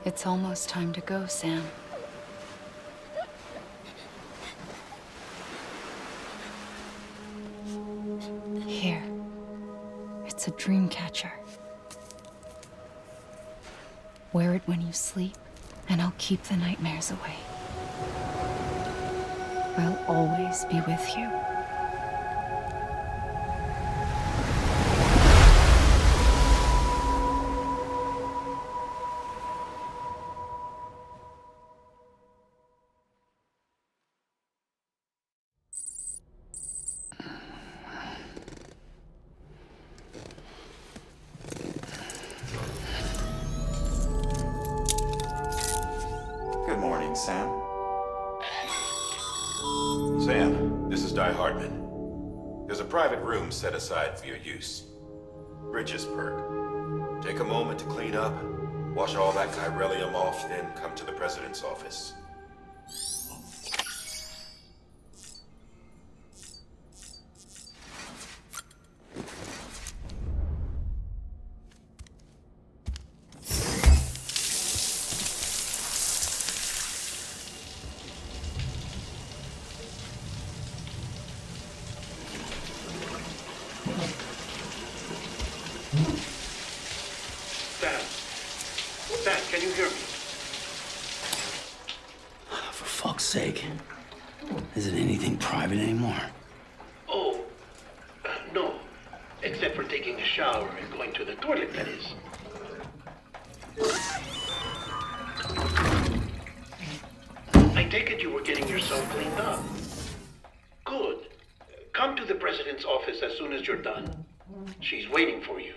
It's almost time to go, Sam. Here. It's a dream catcher. Wear it when you sleep, and I'll keep the nightmares away. I'll always be with you. Good morning, Sam. Sam, this is Di Hartman. There's a private room set aside for your use. Bridges perk. Take a moment to clean up, wash all that chiralium off, then come to the president's office. Sam, can you hear me? For fuck's sake. Isn't anything private anymore? Oh, no. Except for taking a shower and going to the toilet, that is. I take it you were getting yourself cleaned up. Good. Come to the president's office as soon as you're done. She's waiting for you.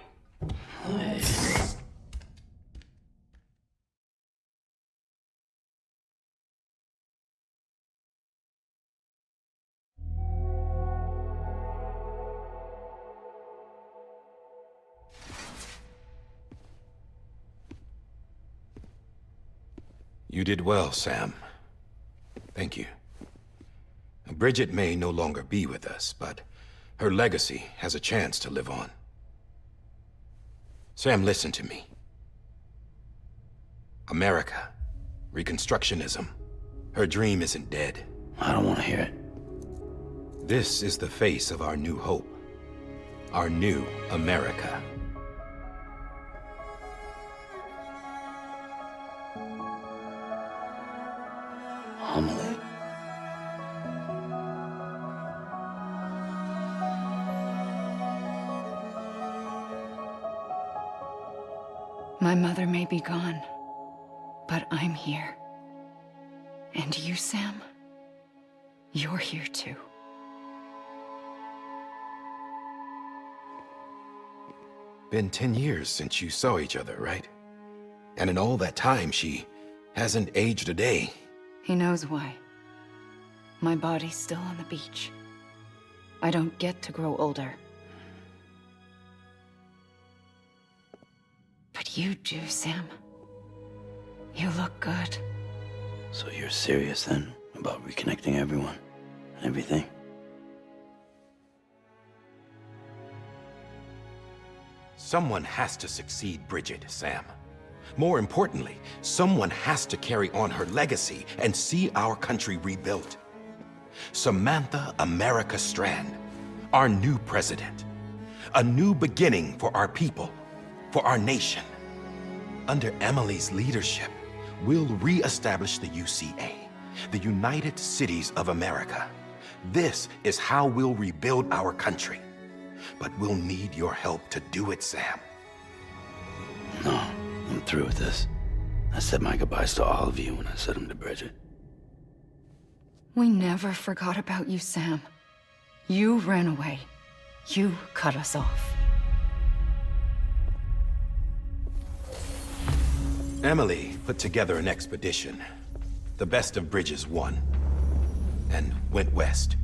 You did well, Sam. Thank you. Bridget may no longer be with us, but her legacy has a chance to live on. Sam, listen to me. America, Reconstructionism, her dream isn't dead. I don't want to hear it. This is the face of our new hope. Our new America. Amelie. My mother may be gone, but I'm here. And you, Sam, you're here too. Been 10 years since you saw each other, right? And in all that time, she hasn't aged a day. He knows why. My body's still on the beach. I don't get to grow older. But you do, Sam. You look good. So you're serious then about reconnecting everyone and everything? Someone has to succeed Bridget, Sam. More importantly, someone has to carry on her legacy and see our country rebuilt. Samantha America Strand, our new president. A new beginning for our people, for our nation. Under Amelie's leadership, we'll re-establish the UCA, the United Cities of America. This is how we'll rebuild our country. But we'll need your help to do it, Sam. No, I'm through with this. I said my goodbyes to all of you when I said them to Bridget. We never forgot about you, Sam. You ran away. You cut us off. Amelie put together an expedition. The best of Bridges won. And went west.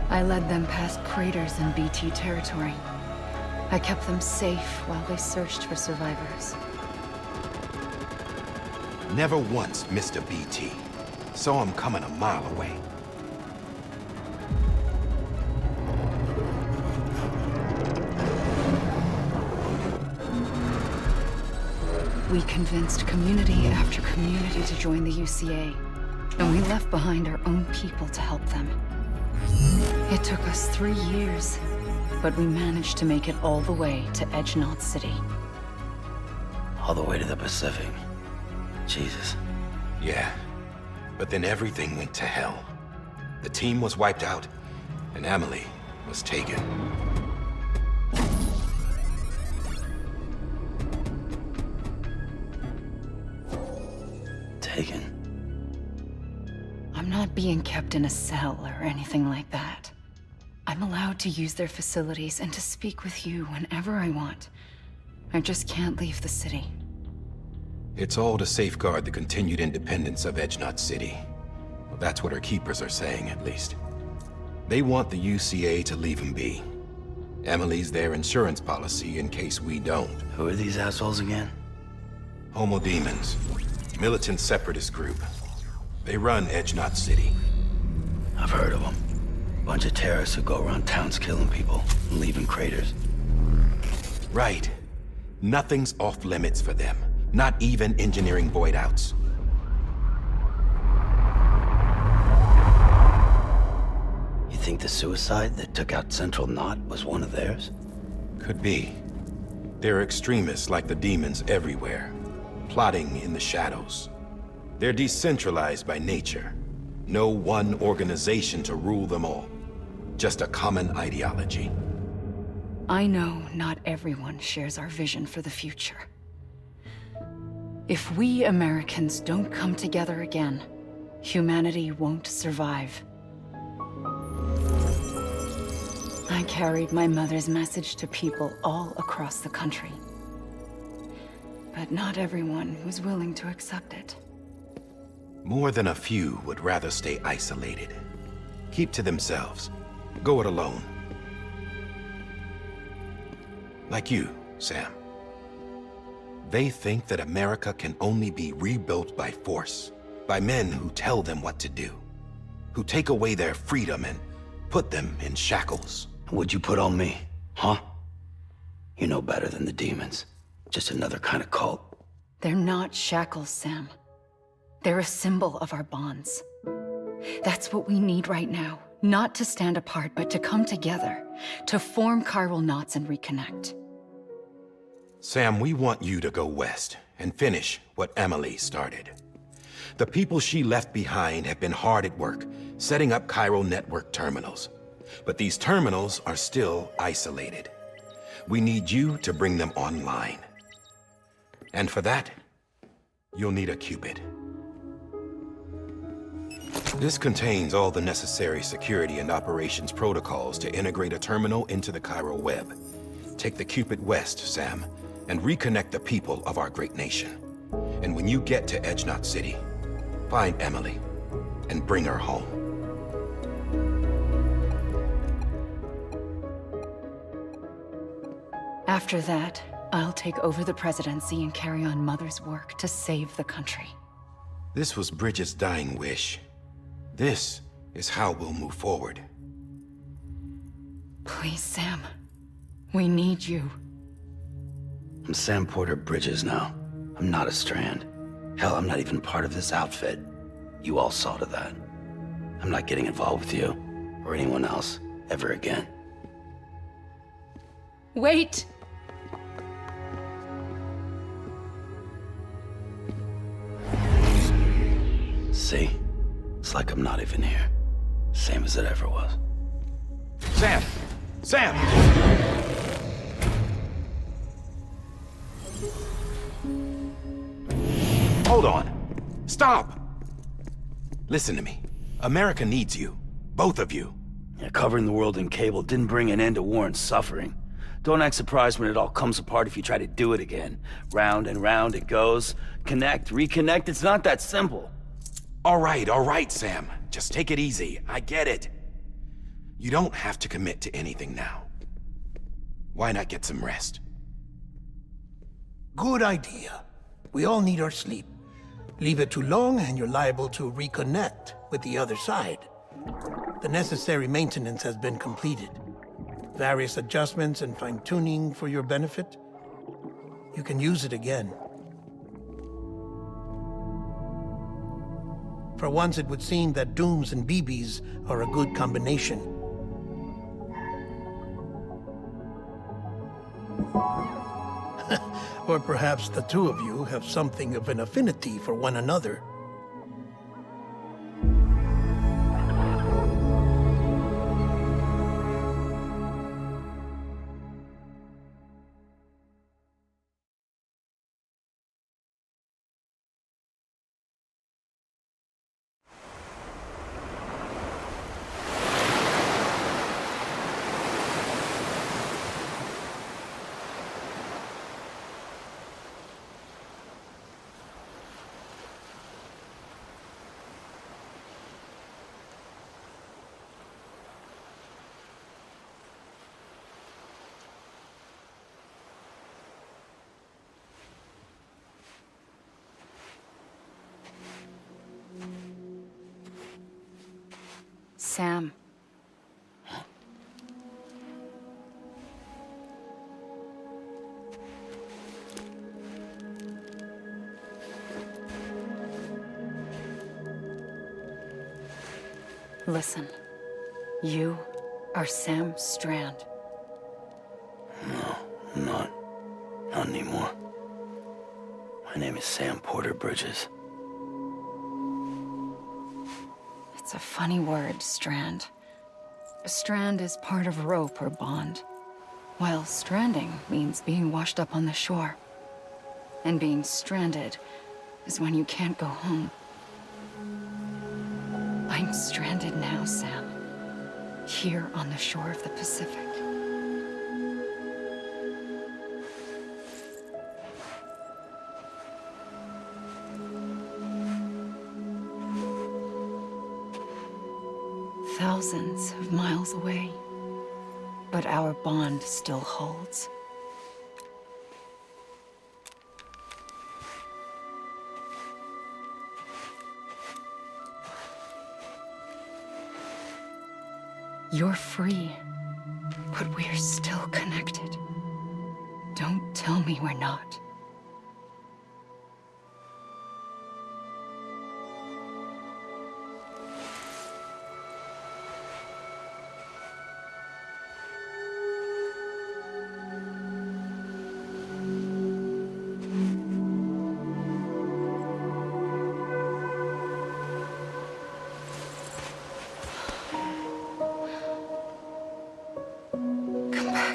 I led them past craters in BT territory. I kept them safe while they searched for survivors. Never once missed a BT. Saw him coming a mile away. We convinced community after community to join the UCA, and we left behind our own people to help them. It took us 3 years, but we managed to make it all the way to Edge-Knot City. All the way to the Pacific. Jesus. Yeah, but then everything went to hell. The team was wiped out, and Amelie was taken. Taken? I'm not being kept in a cell or anything like that. I'm allowed to use their facilities and to speak with you whenever I want. I just can't leave the city. It's all to safeguard the continued independence of Edge-Knot City. Well, that's what our keepers are saying, at least. They want the UCA to leave them be. Amelie's their insurance policy in case we don't. Who are these assholes again? Homo Demons. Militant separatist group. They run Edge-Knot City. I've heard of them. Bunch of terrorists who go around towns killing people and leaving craters. Right. Nothing's off limits for them. Not even engineering void outs. You think the suicide that took out Central Knot was one of theirs? Could be. There are extremists like the demons everywhere, plotting in the shadows. They're decentralized by nature. No one organization to rule them all. Just a common ideology. I know not everyone shares our vision for the future. If we Americans don't come together again, humanity won't survive. I carried my mother's message to people all across the country. But not everyone was willing to accept it. More than a few would rather stay isolated. Keep to themselves. Go it alone. Like you, Sam. They think that America can only be rebuilt by force, by men who tell them what to do, who take away their freedom and put them in shackles. What'd you put on me, huh? You know better than the demons. Just another kind of cult. They're not shackles, Sam. They're a symbol of our bonds. That's what we need right now. Not to stand apart, but to come together, to form chiral knots and reconnect. Sam, we want you to go west and finish what Amelie started. The people she left behind have been hard at work, setting up chiral network terminals. But these terminals are still isolated. We need you to bring them online. And for that, you'll need a Cupid. This contains all the necessary security and operations protocols to integrate a terminal into the chiral web. Take the Cupid west, Sam, and reconnect the people of our great nation. And when you get to Edge-Knot City, find Amelie and bring her home. After that, I'll take over the presidency and carry on Mother's work to save the country. This was Bridget's dying wish. This is how we'll move forward. Please, Sam. We need you. I'm Sam Porter Bridges now. I'm not a Strand. Hell, I'm not even part of this outfit. You all saw to that. I'm not getting involved with you, or anyone else, ever again. Wait! See? It's like I'm not even here. Same as it ever was. Sam! Sam! Hold on. Stop! Listen to me. America needs you. Both of you. Yeah, covering the world in cable didn't bring an end to war and suffering. Don't act surprised when it all comes apart if you try to do it again. Round and round it goes. Connect, reconnect, it's not that simple. All right, Sam. Just take it easy. I get it. You don't have to commit to anything now. Why not get some rest? Good idea. We all need our sleep. Leave it too long and you're liable to reconnect with the other side. The necessary maintenance has been completed. Various adjustments and fine-tuning for your benefit. You can use it again. For once, it would seem that Dooms and BBs are a good combination. Or perhaps the two of you have something of an affinity for one another. Sam. Listen. You are Sam Strand. No, I'm not. Not anymore. My name is Sam Porter Bridges. It's a funny word, Strand. A strand is part of rope or bond, while stranding means being washed up on the shore. And being stranded is when you can't go home. I'm stranded now, Sam. Here on the shore of the Pacific. Thousands of miles away, but our bond still holds. You're free, but we're still connected. Don't tell me we're not.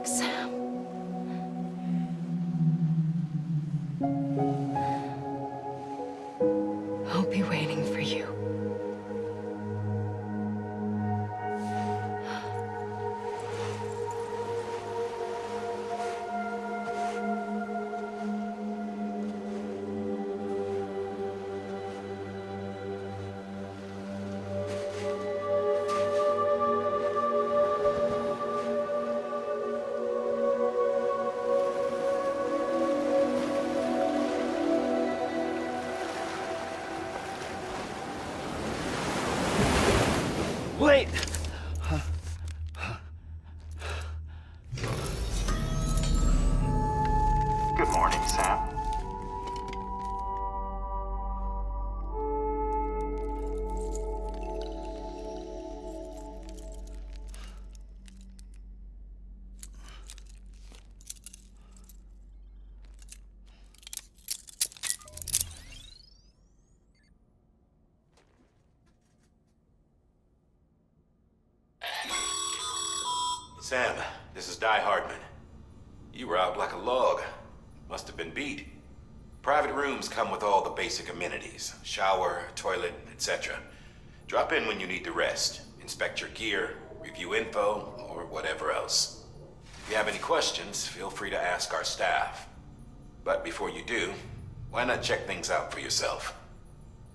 Sam. I'll be waiting for you. Wait! Good morning, Sam. Sam, this is Di Hardman. You were out like a log. Must have been beat. Private rooms come with all the basic amenities. Shower, toilet, etc. Drop in when you need to rest. Inspect your gear, review info, or whatever else. If you have any questions, feel free to ask our staff. But before you do, why not check things out for yourself?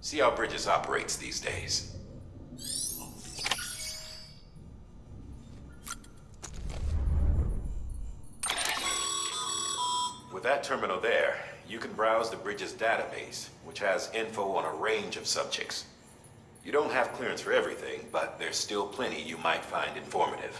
See how Bridges operates these days. With that terminal there, you can browse the bridge's database, which has info on a range of subjects. You don't have clearance for everything, but there's still plenty you might find informative.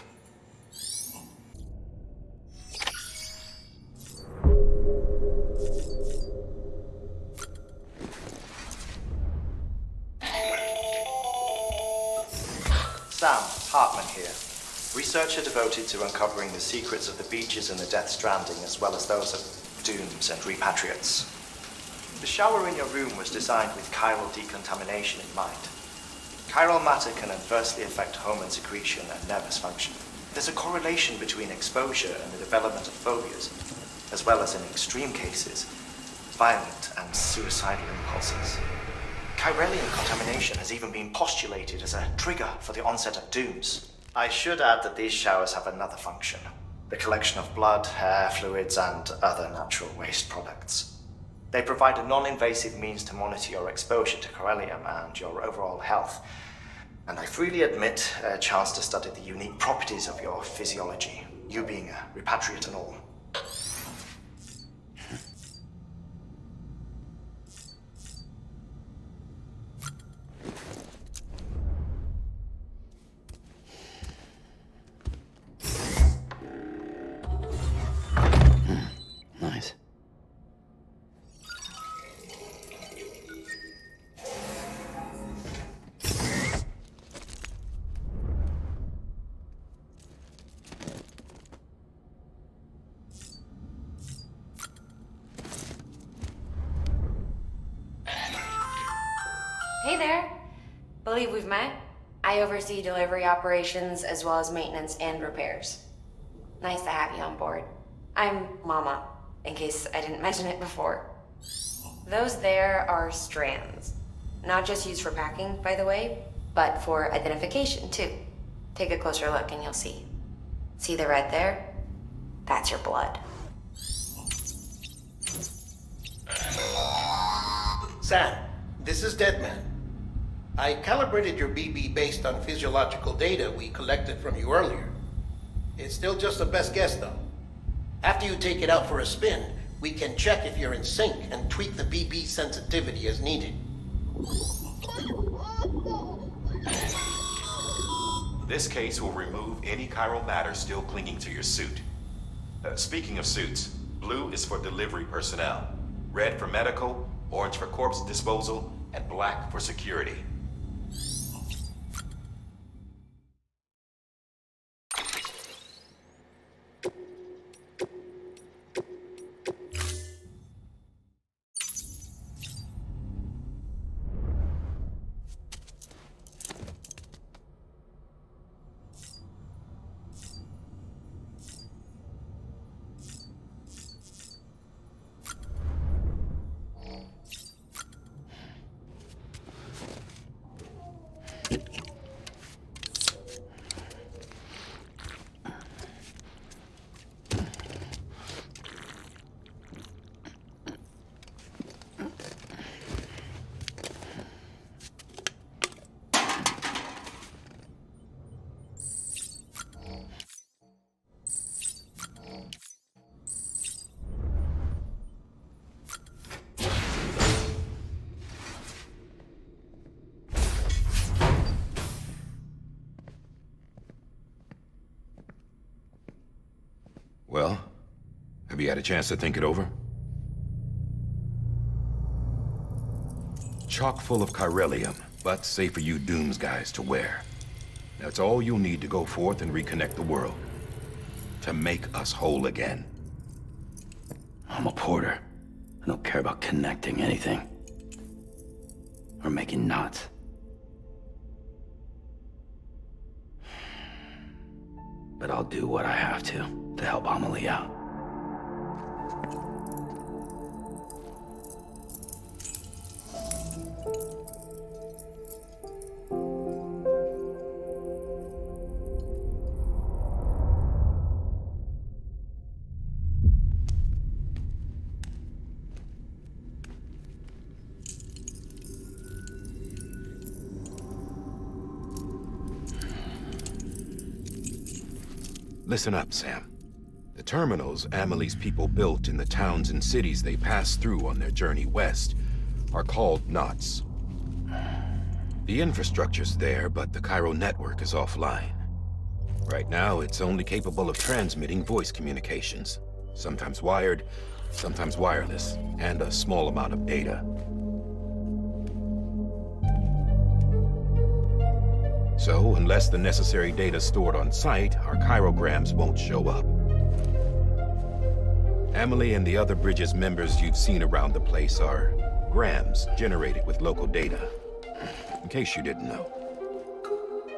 Sam Hartman here, researcher devoted to uncovering the secrets of the beaches in the Death Stranding, as well as those of dooms and repatriates. The shower in your room was designed with chiral decontamination in mind. Chiral matter can adversely affect hormone secretion and nervous function. There's a correlation between exposure and the development of phobias, as well as in extreme cases, violent and suicidal impulses. Chiralian contamination has even been postulated as a trigger for the onset of dooms. I should add that these showers have another function: the collection of blood, hair, fluids, and other natural waste products. They provide a non-invasive means to monitor your exposure to chiralium and your overall health, and I freely admit a chance to study the unique properties of your physiology, you being a repatriate and all. Nice. Hey there. Believe we've met. I oversee delivery operations as well as maintenance and repairs. Nice to have you on board. I'm Mama, in case I didn't mention it before. Those there are strands. Not just used for packing, by the way, but for identification, too. Take a closer look and you'll see. See the red there? That's your blood. Sam, this is Deadman. I calibrated your BB based on physiological data we collected from you earlier. It's still just a best guess, though. After you take it out for a spin, we can check if you're in sync and tweak the BB sensitivity as needed. This case will remove any chiral matter still clinging to your suit. Speaking of suits, blue is for delivery personnel, red for medical, orange for corpse disposal, and black for security. Well, have you had a chance to think it over? Chock full of chiralium, but safe for you Dooms guys to wear. That's all you'll need to go forth and reconnect the world. To make us whole again. I'm a porter. I don't care about connecting anything. Or making knots. But I'll do what I have to help Amelie out. Listen up, Sam. The terminals Amelie's people built in the towns and cities they passed through on their journey west are called knots. The infrastructure's there, but the Cairo network is offline. Right now, it's only capable of transmitting voice communications, sometimes wired, sometimes wireless, and a small amount of data. So, unless the necessary data stored on site, our chirograms won't show up. Amelie and the other Bridges members you've seen around the place are grams generated with local data, in case you didn't know.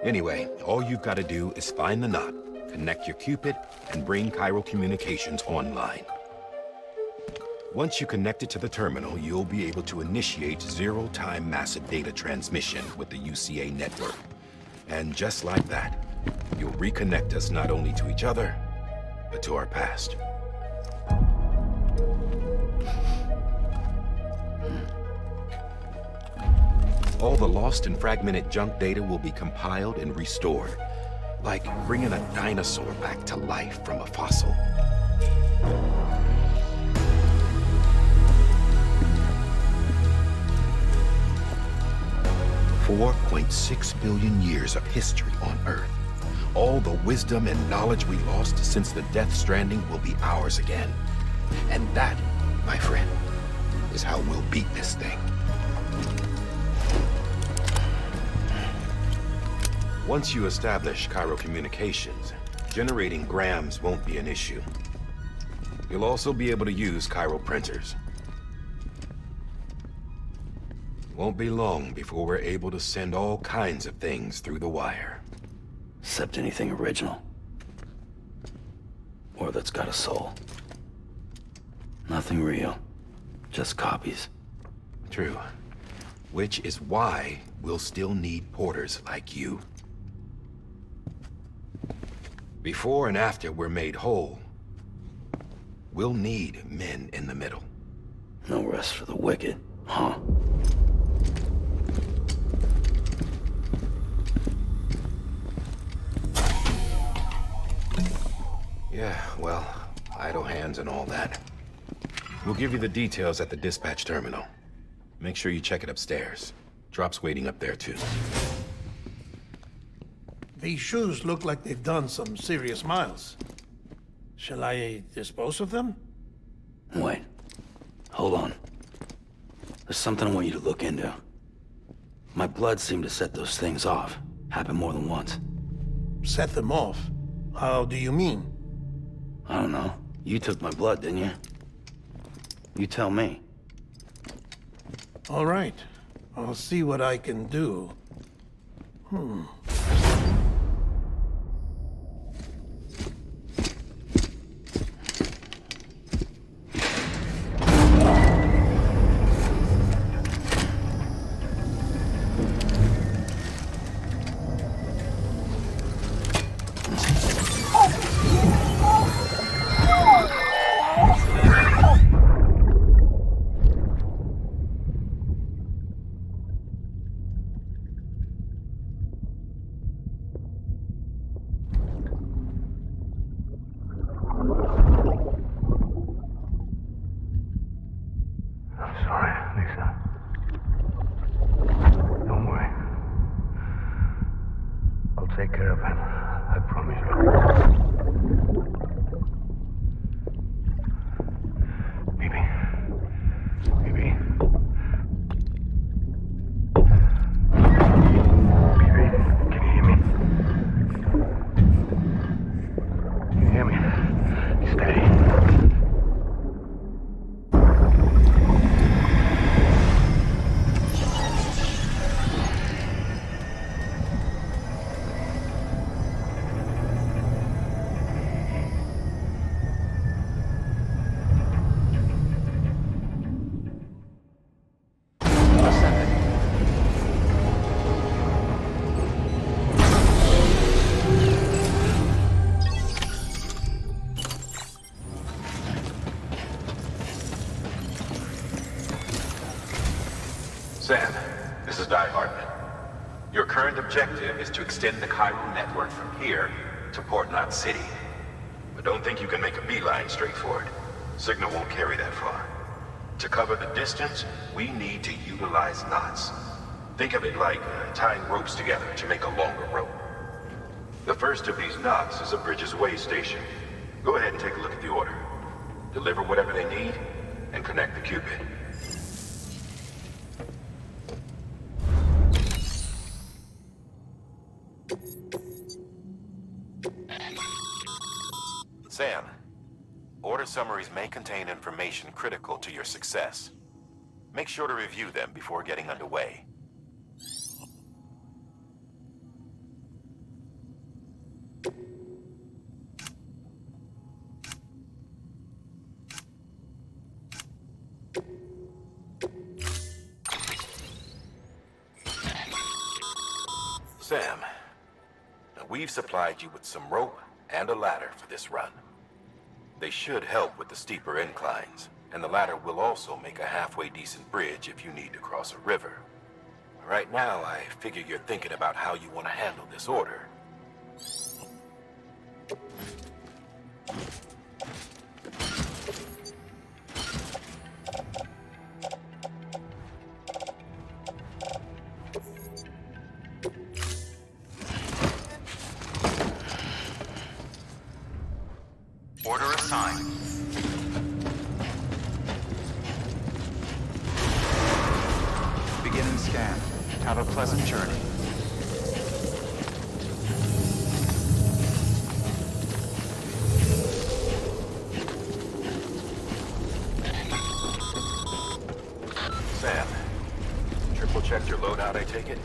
Anyway, all you've got to do is find the knot, connect your Cupid, and bring Cairo communications online. Once you connect it to the terminal, you'll be able to initiate zero-time massive data transmission with the UCA network. And just like that, you'll reconnect us not only to each other, but to our past. All the lost and fragmented junk data will be compiled and restored, like bringing a dinosaur back to life from a fossil. $4.6 billion years of history on Earth. All the wisdom and knowledge we lost since the Death Stranding will be ours again. And that, my friend, is how we'll beat this thing. Once you establish Cairo communications, generating grams won't be an issue. You'll also be able to use Cairo printers. Won't be long before we're able to send all kinds of things through the wire. Except anything original. Or that's got a soul. Nothing real. Just copies. True. Which is why we'll still need porters like you. Before and after we're made whole, we'll need men in the middle. No rest for the wicked, huh? Yeah, well, idle hands and all that. We'll give you the details at the dispatch terminal. Make sure you check it upstairs. Drop's waiting up there, too. These shoes look like they've done some serious miles. Shall I dispose of them? Wait. Hold on. There's something I want you to look into. My blood seemed to set those things off. Happened more than once. Set them off? How do you mean? I don't know. You took my blood, didn't you? You tell me. All right. I'll see what I can do. Take care of him. I promise you. Baby. Baby. Baby, can you hear me? Can you hear me? Steady. Sam, this is Die Hartman. Your current objective is to extend the Cairo network from here to Port Knot City. But don't think you can make a beeline straight for it. Signal won't carry that far. To cover the distance, we need to utilize knots. Think of it like tying ropes together to make a longer rope. The first of these knots is a Bridges way station. Go ahead and take a look at the order. Deliver whatever they need, and connect the Cupid. Sam, order summaries may contain information critical to your success. Make sure to review them before getting underway. Sam, we've supplied you with some rope and a ladder for this run. They should help with the steeper inclines, and the ladder will also make a halfway decent bridge if you need to cross a river. Right now, I figure you're thinking about how you want to handle this order. Order assigned. Beginning scan. Have a pleasant journey. Sam, triple checked your loadout, I take it?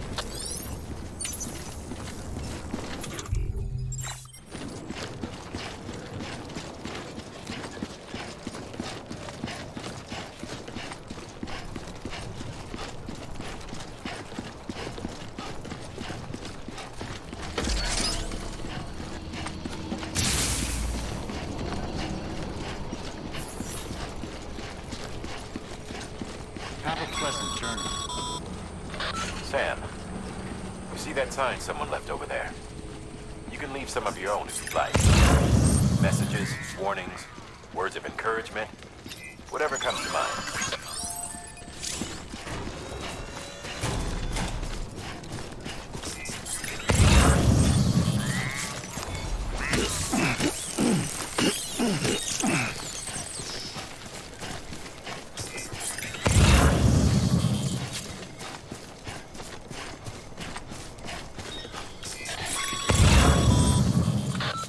Have a pleasant journey. Sam, you see that sign someone left over there? You can leave some of your own if you'd like. Messages, warnings, words of encouragement, whatever comes to mind.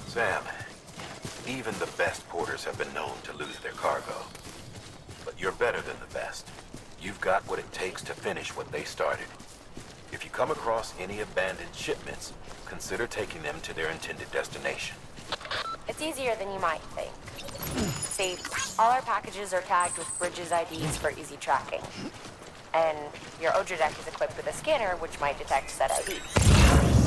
Sam, even the best porters have been known to lose their cargo. But you're better than the best. You've got what it takes to finish what they started. If you come across any abandoned shipments, consider taking them to their intended destination. It's easier than you might think. See, all our packages are tagged with Bridges IDs for easy tracking. And your Odra deck is equipped with a scanner which might detect said IDs.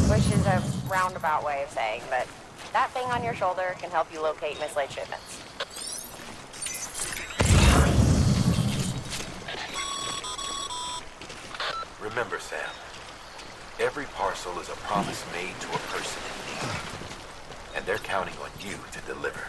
Which is a roundabout way of saying that that thing on your shoulder can help you locate mislaid shipments. Remember, Sam, every parcel is a promise made to a person in need. And they're counting on you to deliver.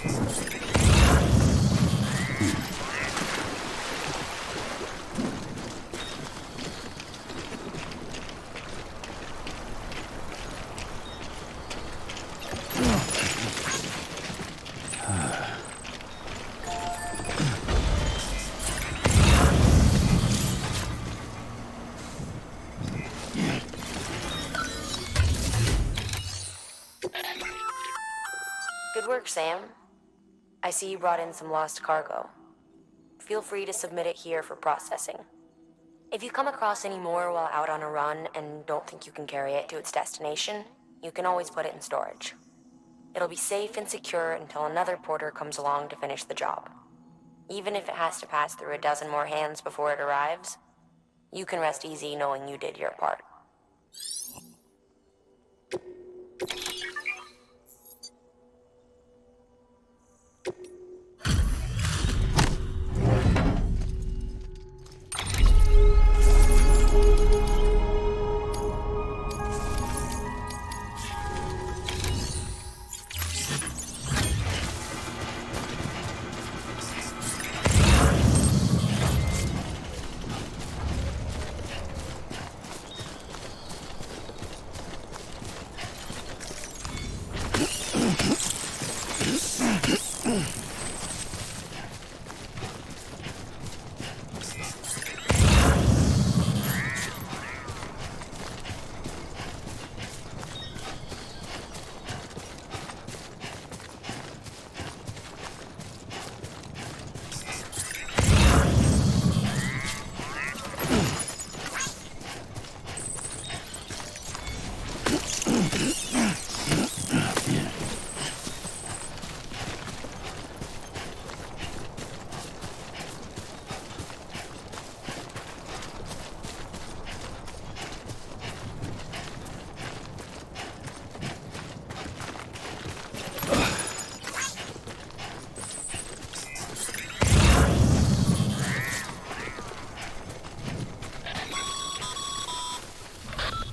Good work, Sam. I see you brought in some lost cargo. Feel free to submit it here for processing. If you come across any more while out on a run and don't think you can carry it to its destination, you can always put it in storage. It'll be safe and secure until another porter comes along to finish the job. Even if it has to pass through a dozen more hands before it arrives, you can rest easy knowing you did your part.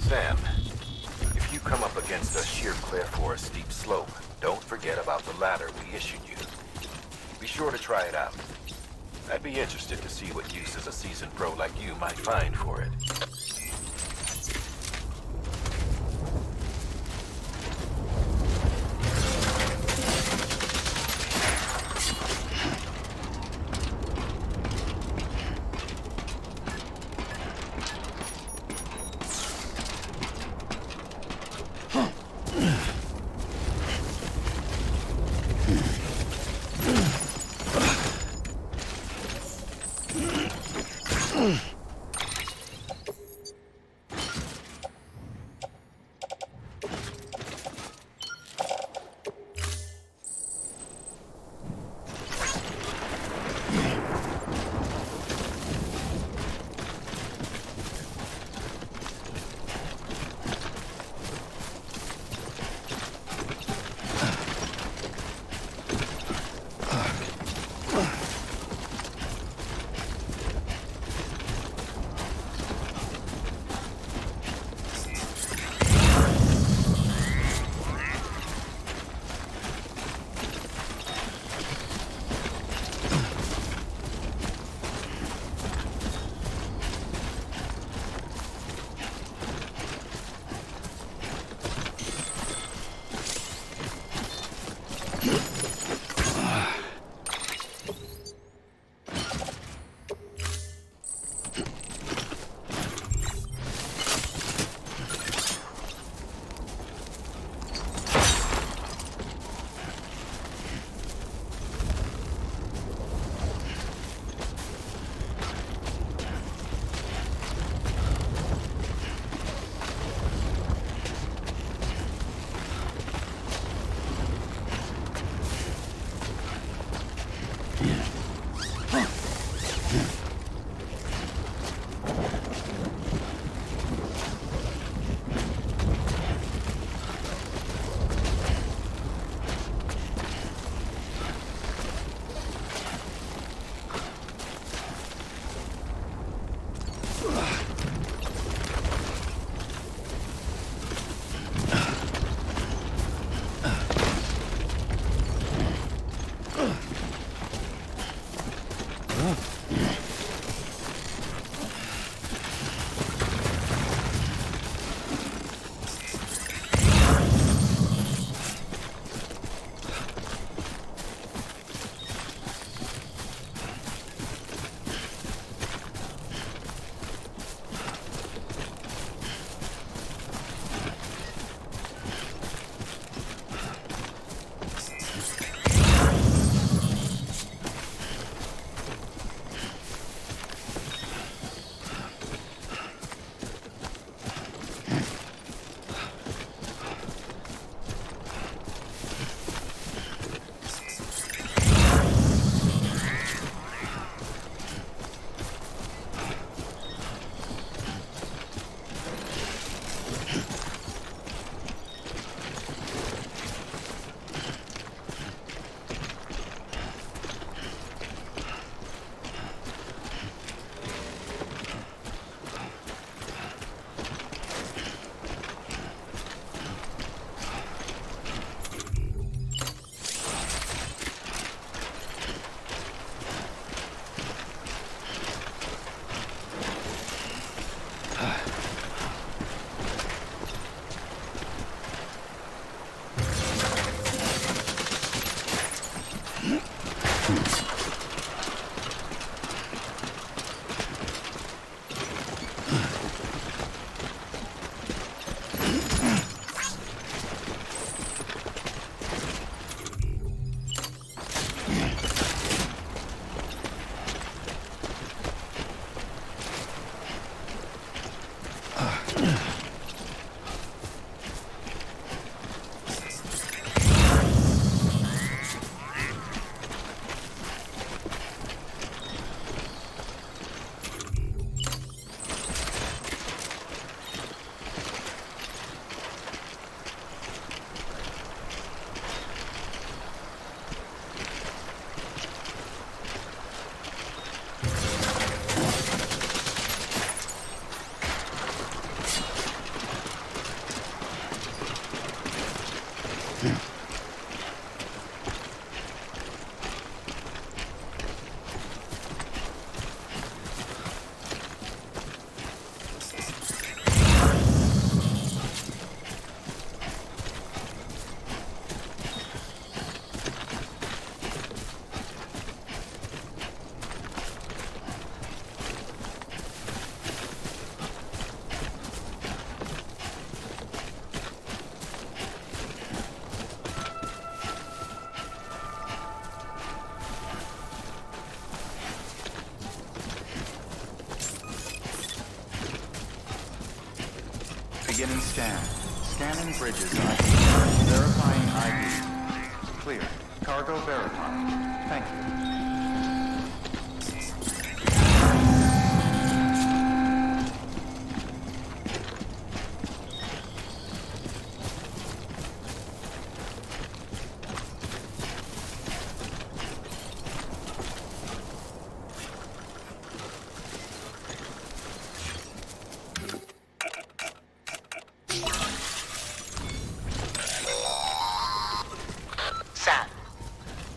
Sam, if you come up against a sheer cliff or a steep slope, don't forget about the ladder we issued you. Be sure to try it out. I'd be interested to see what uses a seasoned pro like you might find for it. Beginning scan. Scanning bridges ID. Verifying ID. Clear. Cargo verified. Thank you.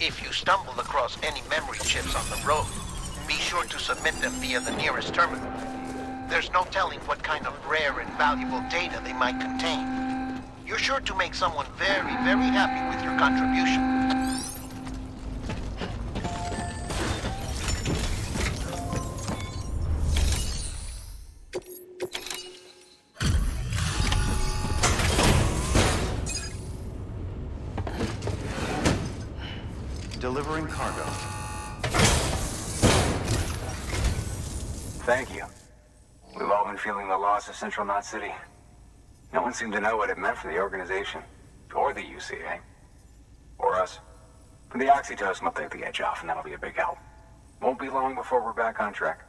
If you stumble across any memory chips on the road, be sure to submit them via the nearest terminal. There's no telling what kind of rare and valuable data they might contain. You're sure to make someone very, very happy with your contribution. Delivering cargo. Thank you. We've all been feeling the loss of Central Knot City. No one seemed to know what it meant for the organization, or the UCA, or us. For the oxytocin will take the edge off, and that'll be a big help. Won't be long before we're back on track.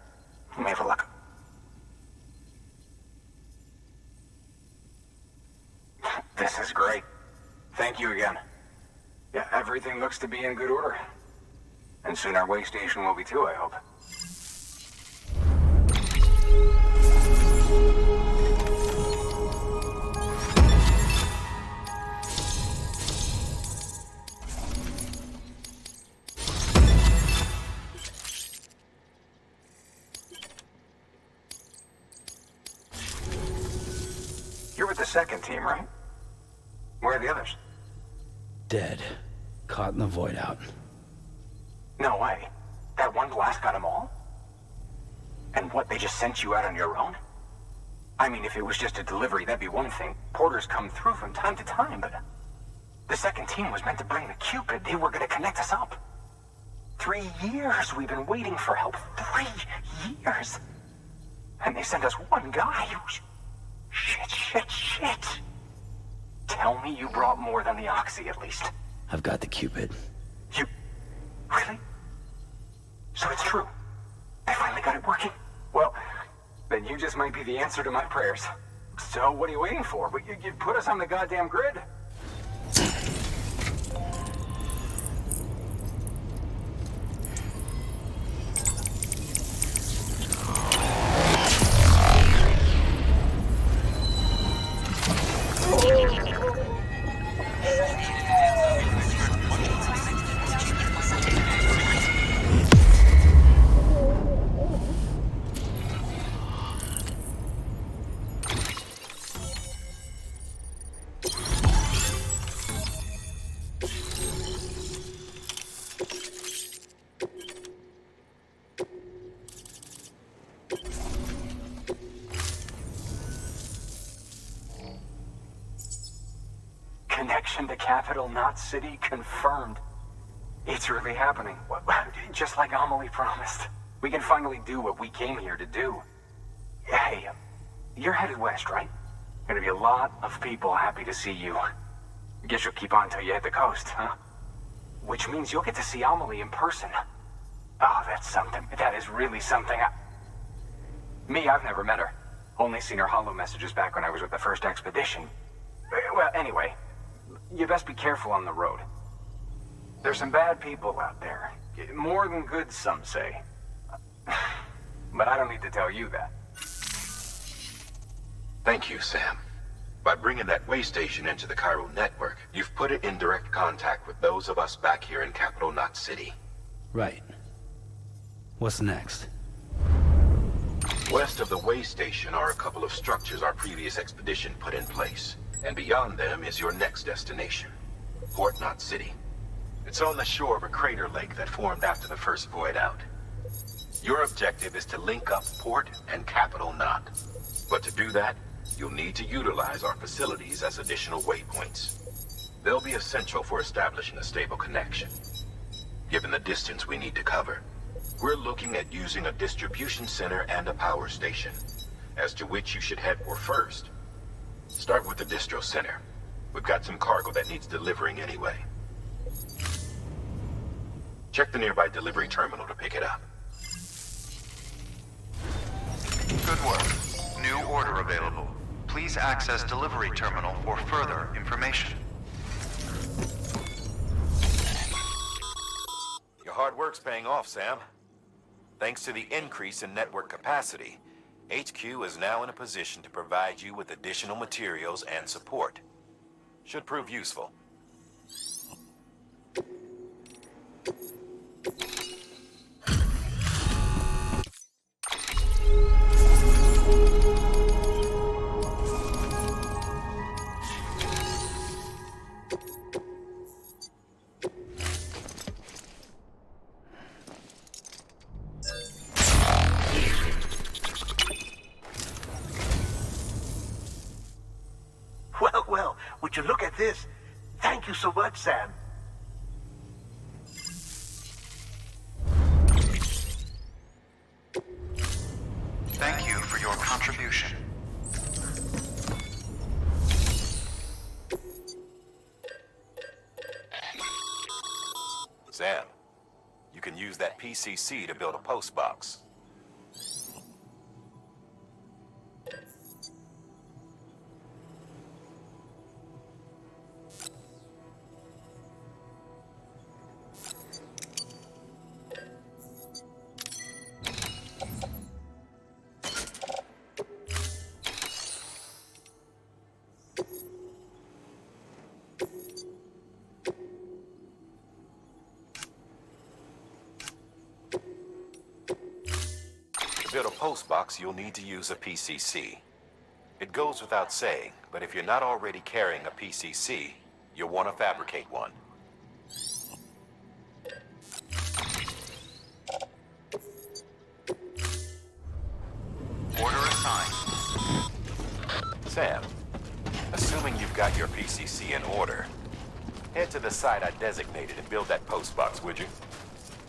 You may have a look. This is great. Thank you again. Yeah, everything looks to be in good order. And soon our way station will be too, I hope. You're with the second team, right? Where are the others? Dead. Caught in the void out. No way. That one blast got them all? And what, they just sent you out on your own? I mean, if it was just a delivery, that'd be one thing. Porters come through from time to time, but... The second team was meant to bring the Cupid. They were gonna connect us up. 3 years we've been waiting for help. 3 years! And they sent us one guy. Shit. Tell me you brought more than the Oxy, at least. I've got the Cupid. You... Really? So it's true. They finally got it working? Well, then you just might be the answer to my prayers. So what are you waiting for? You put us on the goddamn grid. Connection to Capital Knot City confirmed. It's really happening. Just like Amelie promised. We can finally do what we came here to do. Hey, you're headed west, right? Gonna be a lot of people happy to see you. Guess you'll keep on till you hit the coast, huh? Which means you'll get to see Amelie in person. Oh, that's something. That is really something. I've never met her. Only seen her holo messages back when I was with the first expedition. Well, anyway, you best be careful on the road. There's some bad people out there. More than good, some say. But I don't need to tell you that. Thank you, Sam. By bringing that way station into the Cairo network, you've put it in direct contact with those of us back here in Capital Knot City. Right. What's next? West of the way station are a couple of structures our previous expedition put in place. And beyond them is your next destination, Port Knot City. It's on the shore of a crater lake that formed after the first void out. Your objective is to link up Port and Capital Knot. But to do that, you'll need to utilize our facilities as additional waypoints. They'll be essential for establishing a stable connection. Given the distance we need to cover, we're looking at using a distribution center and a power station, as to which you should head for first. Start with the distro center. We've got some cargo that needs delivering anyway. Check the nearby delivery terminal to pick it up. Good work. New order available. Please access delivery terminal for further information. Your hard work's paying off, Sam. Thanks to the increase in network capacity, HQ is now in a position to provide you with additional materials and support. Should prove useful. Well, would you look at this? Thank you so much, Sam. Thank you for your contribution. Sam, you can use that PCC to build a post box. To build a post box, you'll need to use a PCC. It goes without saying, but if you're not already carrying a PCC, you'll want to fabricate one. Order assigned. Sam, assuming you've got your PCC in order, head to the site I designated and build that post box, would you?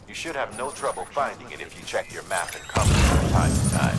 You should have no trouble finding it if you check your map and compass from time to time.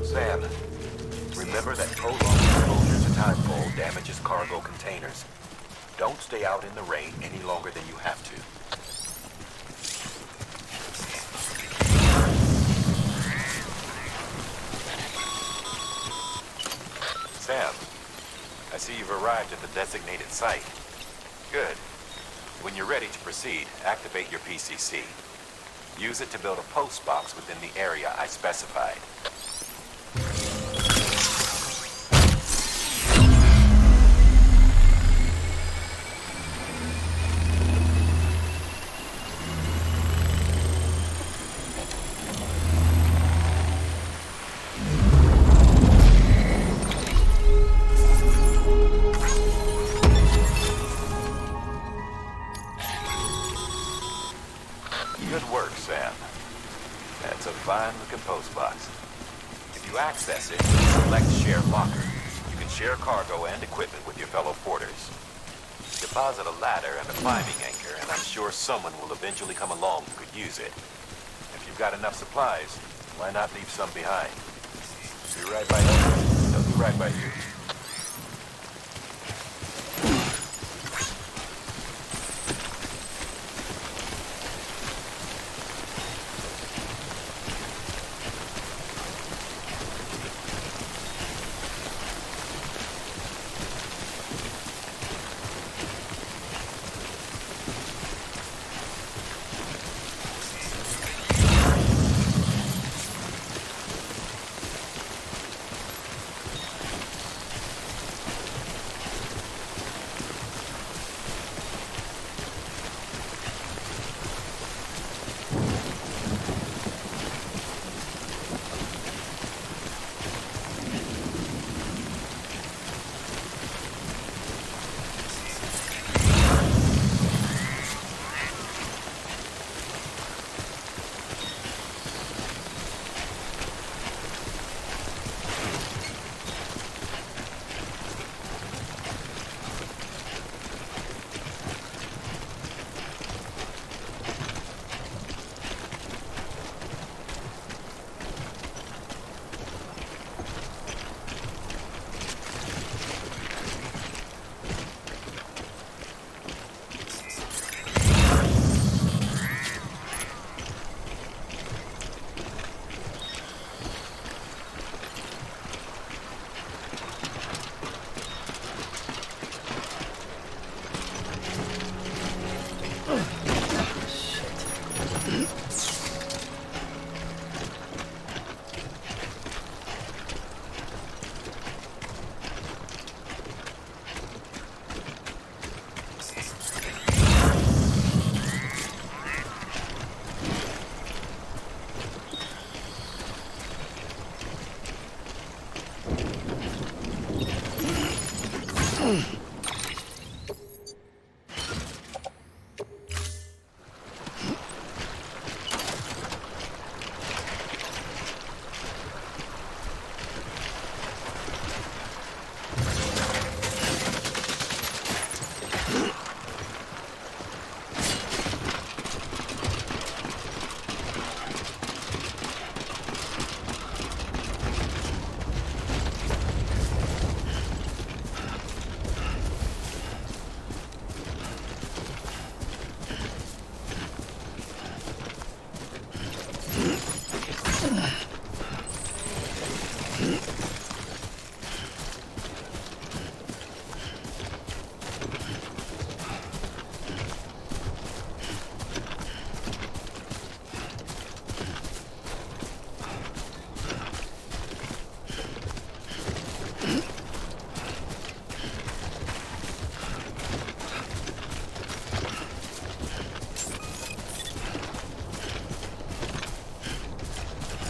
Sam, remember that prolonged exposure to timefall damages cargo containers. Don't stay out in the rain any longer than you have to. Sam, I see you've arrived at the designated site. Good. When you're ready to proceed, activate your PCC. Use it to build a post box within the area I specified. Good work, Sam. That's a fine-looking post box. If you access it, select Share Locker. You can share cargo and equipment with your fellow porters. Deposit a ladder and a climbing anchor, and I'm sure someone will eventually come along who could use it. If you've got enough supplies, why not leave some behind? Do right by us, they'll do right by you.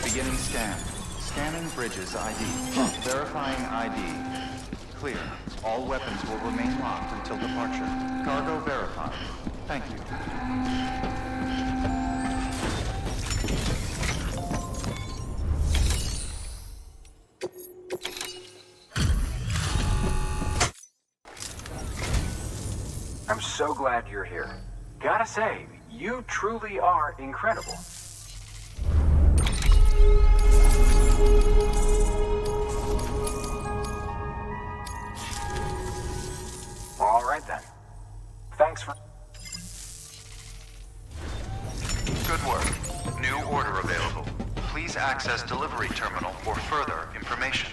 Beginning scan. Scanning bridges ID. Verifying ID. Clear. All weapons will remain locked until departure. Cargo verified. Thank you. I'm so glad you're here. Gotta say, you truly are incredible. All right then. Thanks for... Good work. New order available. Please access delivery terminal for further information.